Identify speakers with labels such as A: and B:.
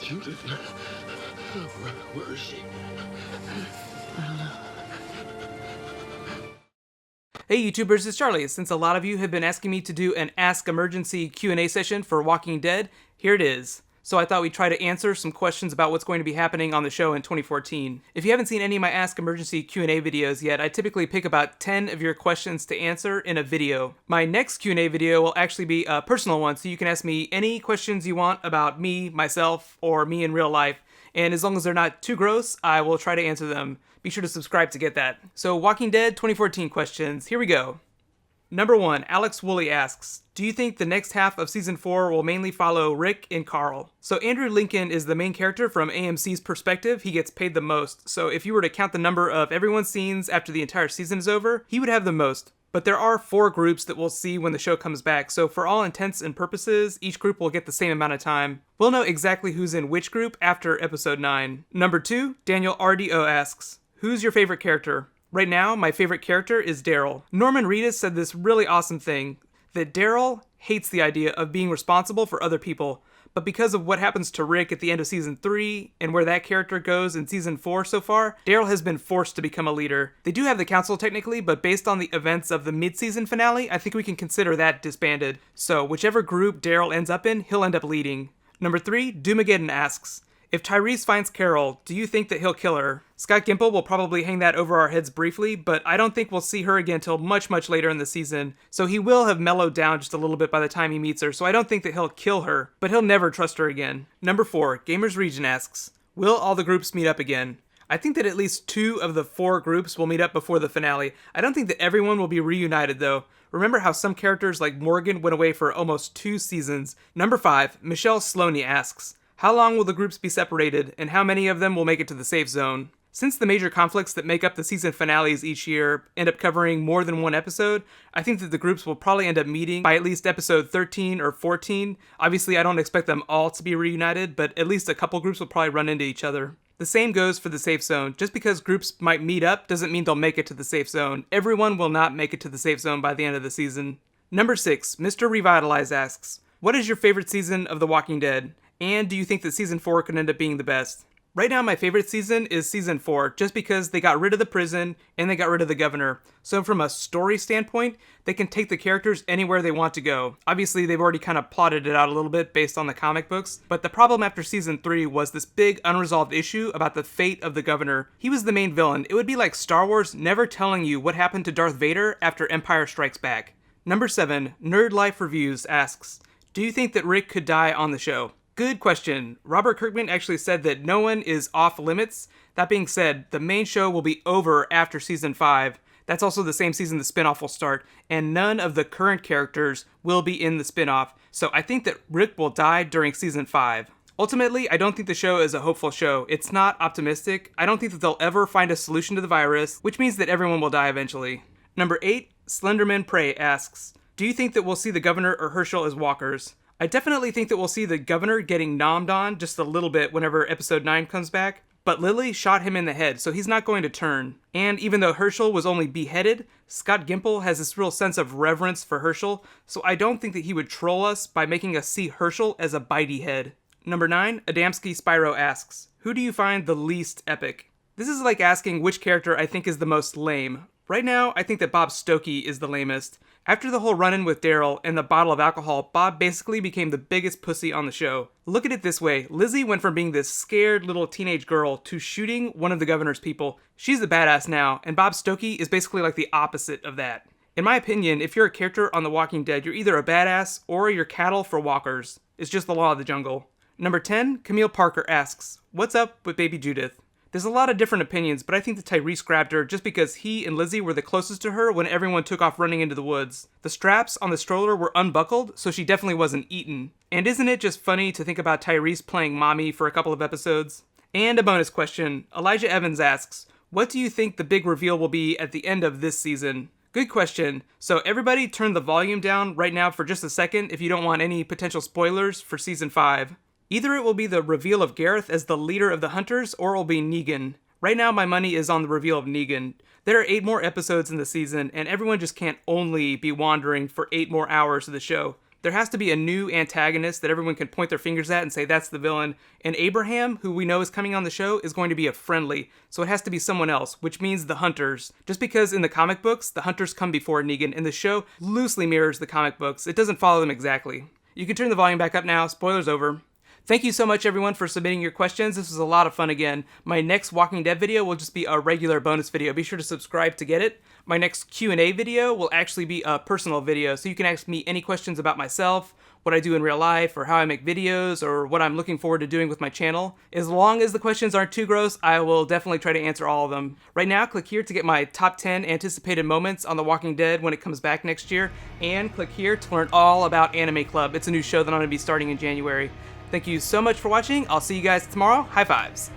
A: Judith. Where is she? I don't know.
B: Hey YouTubers, it's Charlie. Since a lot of you have been asking me to do an Ask Emergency Q&A session for Walking Dead, here it is. So I thought we'd try to answer some questions about what's going to be happening on the show in 2014. If you haven't seen any of my Ask Emergency Q&A videos yet, I typically pick about 10 of your questions to answer in a video. My next Q&A video will actually be a personal one, so you can ask me any questions you want about me, myself, or me in real life. And as long as they're not too gross, I will try to answer them. Be sure to subscribe to get that. So Walking Dead 2014 questions, here we go. Number 1, Alex Woolley asks, do you think the next half of Season 4 will mainly follow Rick and Carl? So Andrew Lincoln is the main character from AMC's perspective. He gets paid the most. So if you were to count the number of everyone's scenes after the entire season is over, he would have the most. But there are 4 groups that we'll see when the show comes back, so for all intents and purposes, each group will get the same amount of time. We'll know exactly who's in which group after episode 9. Number 2, Daniel RDO asks, who's your favorite character? Right now, my favorite character is Daryl. Norman Reedus said this really awesome thing, that Daryl hates the idea of being responsible for other people, but because of what happens to Rick at the end of Season 3, and where that character goes in Season 4 so far, Daryl has been forced to become a leader. They do have the council technically, but based on the events of the mid-season finale, I think we can consider that disbanded. So whichever group Daryl ends up in, he'll end up leading. Number 3, Doomageddon asks, if Tyrese finds Carol, do you think that he'll kill her? Scott Gimple will probably hang that over our heads briefly, but I don't think we'll see her again until much later in the season, so he will have mellowed down just a little bit by the time he meets her, so I don't think that he'll kill her, but he'll never trust her again. Number 4, Gamers Region asks, will all the groups meet up again? I think that at least 2 of the 4 groups will meet up before the finale. I don't think that everyone will be reunited though. Remember how some characters like Morgan went away for almost 2 seasons. Number 5, Michelle Sloaney asks, how long will the groups be separated, and how many of them will make it to the safe zone? Since the major conflicts that make up the season finales each year end up covering more than one episode, I think that the groups will probably end up meeting by at least episode 13 or 14. Obviously, I don't expect them all to be reunited, but at least a couple groups will probably run into each other. The same goes for the safe zone. Just because groups might meet up doesn't mean they'll make it to the safe zone. Everyone will not make it to the safe zone by the end of the season. Number 6, Mr. Revitalize asks, what is your favorite season of The Walking Dead? And do you think that Season 4 could end up being the best? Right now, my favorite season is Season 4, just because they got rid of the prison and they got rid of the governor. So from a story standpoint, they can take the characters anywhere they want to go. Obviously, they've already kind of plotted it out a little bit based on the comic books, but the problem after Season 3 was this big unresolved issue about the fate of the governor. He was the main villain. It would be like Star Wars never telling you what happened to Darth Vader after Empire Strikes Back. Number 7, Nerd Life Reviews asks, do you think that Rick could die on the show? Good question. Robert Kirkman actually said that no one is off limits. That being said, the main show will be over after Season 5. That's also the same season the spinoff will start, and none of the current characters will be in the spinoff. So I think that Rick will die during Season 5. Ultimately, I don't think the show is a hopeful show. It's not optimistic. I don't think that they'll ever find a solution to the virus, which means that everyone will die eventually. Number 8, Slenderman Prey asks, do you think that we'll see the governor or Herschel as walkers? I definitely think that we'll see the governor getting nommed on just a little bit whenever episode 9 comes back, but Lily shot him in the head, so he's not going to turn. And even though Herschel was only beheaded, Scott Gimple has this real sense of reverence for Herschel, so I don't think that he would troll us by making us see Herschel as a bitey head. Number 9, Adamski Spyro asks, who do you find the least epic? This is like asking which character I think is the most lame. Right now, I think that Bob Stokey is the lamest. After the whole run-in with Daryl and the bottle of alcohol, Bob basically became the biggest pussy on the show. Look at it this way, Lizzie went from being this scared little teenage girl to shooting one of the governor's people. She's a badass now, and Bob Stokey is basically like the opposite of that. In my opinion, if you're a character on The Walking Dead, you're either a badass or you're cattle for walkers. It's just the law of the jungle. Number 10, Camille Parker asks, what's up with baby Judith? There's a lot of different opinions, but I think that Tyrese grabbed her just because he and Lizzie were the closest to her when everyone took off running into the woods. The straps on the stroller were unbuckled, so she definitely wasn't eaten. And isn't it just funny to think about Tyrese playing mommy for a couple of episodes? And a bonus question, Elijah Evans asks, what do you think the big reveal will be at the end of this season? Good question. So everybody turn the volume down right now for just a second if you don't want any potential spoilers for Season 5. Either it will be the reveal of Gareth as the leader of the Hunters, or it will be Negan. Right now my money is on the reveal of Negan. There are 8 more episodes in the season, and everyone just can't only be wandering for 8 more hours of the show. There has to be a new antagonist that everyone can point their fingers at and say that's the villain. And Abraham, who we know is coming on the show, is going to be a friendly. So it has to be someone else, which means the Hunters. Just because in the comic books, the Hunters come before Negan, and the show loosely mirrors the comic books. It doesn't follow them exactly. You can turn the volume back up now. Spoilers over. Thank you so much, everyone, for submitting your questions. This was a lot of fun again. My next Walking Dead video will just be a regular bonus video. Be sure to subscribe to get it. My next Q&A video will actually be a personal video, so you can ask me any questions about myself, what I do in real life, or how I make videos, or what I'm looking forward to doing with my channel. As long as the questions aren't too gross, I will definitely try to answer all of them. Right now, click here to get my top 10 anticipated moments on The Walking Dead when it comes back next year, and click here to learn all about Anime Club. It's a new show that I'm going to be starting in January. Thank you so much for watching. I'll see you guys tomorrow. High fives.